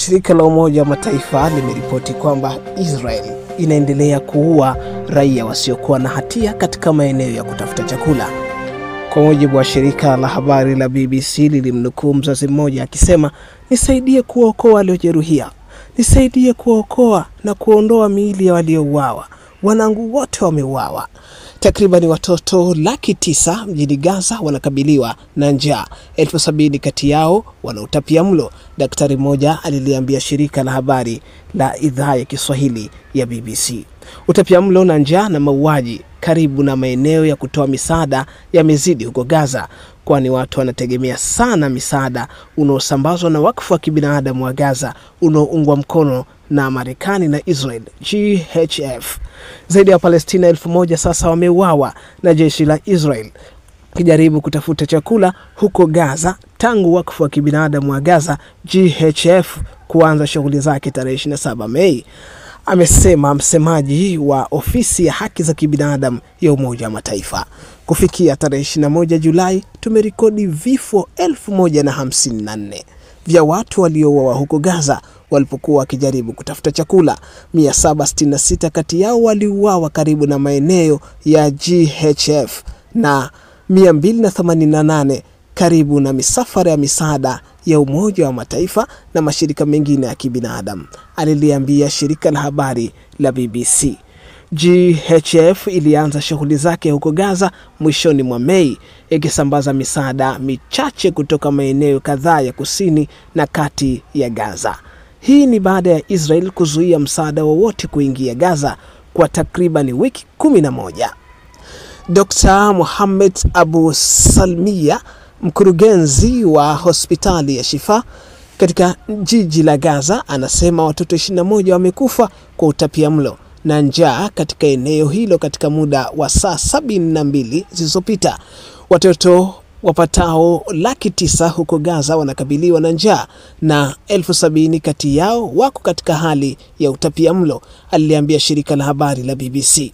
Shirika la Umoja wa Mataifa limeripoti kwamba Israel inaendelea kuua raia wasiokuwa na hatia katika maeneo ya kutafuta chakula. Kwa mujibu wa shirika la habari la BBC, lilimnukuu mzazi mmoja akisema, "Nisaidie kuokoa waliojeruhiwa. Nisaidie kuokoa na kuondoa miili ya waliouawa. Wanangu wote wameuawa." Takriban watoto 900,000 mjini Gaza wanakabiliwa na njaa. 70,000 kati yao wana utapiamlo. Daktari mmoja aliliambia shirika la habari la idhaa ya Kiswahili ya BBC. Utapiamlo na njaa na mauaji karibu na maeneo ya kutoa misaada yamezidi huko Gaza, kwani watu wanategemea sana misaada unaosambazwa na wakfu wa kibinadamu wa Gaza unaoungwa mkono na Marekani na Israel, GHF. Zaidi ya Palestina 1,000 sasa wameuawa na jeshi la Israel kijaribu kutafuta chakula huko Gaza tangu wakfu wa kibinadamu wa Gaza, GHF, kuanza shughuli zake tarehe 27 Mei. Amesema msemaji wa ofisi ya haki za kibinadamu ya Umoja wa Mataifa. Kufikia tarehe 21 Julai tumerekodi vifo 1054 vya watu waliouawa huko Gaza walipokuwa wakijaribu kutafuta chakula. 766 kati yao waliuawa karibu na maeneo ya GHF na 288 karibu na misafara ya misaada ya Umoja wa Mataifa na mashirika mengine ya kibinadamu, aliliambia shirika la habari la BBC. GHF ilianza shughuli zake huko Gaza mwishoni mwa Mei, ikisambaza misaada michache kutoka maeneo kadhaa ya kusini na kati ya Gaza. Hii ni baada ya Israel kuzuia msaada wowote kuingia Gaza kwa takriban wiki 11. Dr. Mohamed Abu Salmiya, mkurugenzi wa hospitali ya Shifa katika jiji la Gaza, anasema watoto 21 wamekufa kwa utapiamlo na njaa katika eneo hilo katika muda wa saa 72 zilizopita. Watoto wapatao 900,000 huko Gaza wanakabiliwa na njaa na 70,000 kati yao wako katika hali ya utapiamlo, aliliambia shirika la habari la BBC.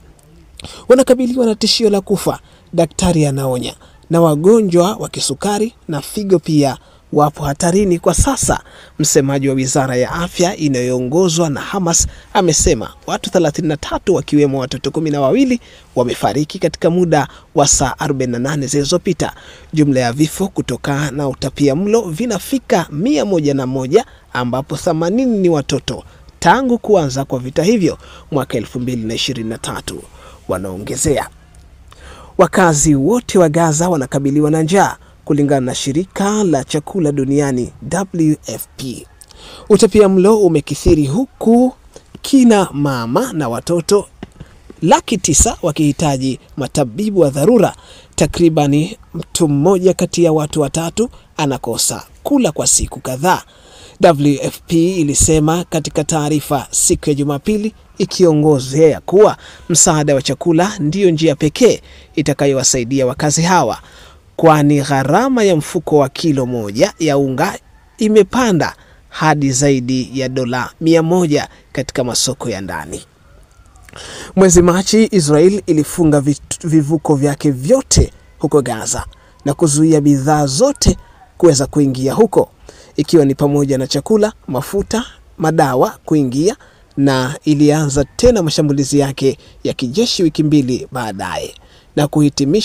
Wanakabiliwa na tishio la kufa, daktari anaonya, na wagonjwa wa kisukari na figo pia wapo hatarini kwa sasa. Msemaji wa Wizara ya Afya inayoongozwa na Hamas amesema watu 33 wakiwemo watoto 12 wamefariki katika muda wa saa 48 zilizopita. Jumla ya vifo kutokana na utapiamlo vinafika 101, ambapo 80 ni watoto tangu kuanza kwa vita hivyo mwaka 2023. Wanaongezea, wakazi wote wa Gaza wanakabiliwa na njaa kulingana na shirika la chakula duniani WFP. Utapiamlo umekithiri huku kina mama na watoto 900,000 wakihitaji matabibu wa dharura. Takribani mtu mmoja kati ya watu 3 anakosa kula kwa siku kadhaa, WFP ilisema katika taarifa siku ya Jumapili, ikiongozea kuwa msaada wa chakula ndiyo njia pekee itakayowasaidia wakazi hawa, kwani gharama ya mfuko wa kilo moja ya unga imepanda hadi zaidi ya dola 100 katika masoko ya ndani. Mwezi Machi, Israel ilifunga vivuko vyake vyote huko Gaza na kuzuia bidhaa zote kuweza kuingia huko, ikiwa ni pamoja na chakula, mafuta, madawa kuingia, na ilianza tena mashambulizi yake ya kijeshi wiki 2 baadaye na kuhitimisha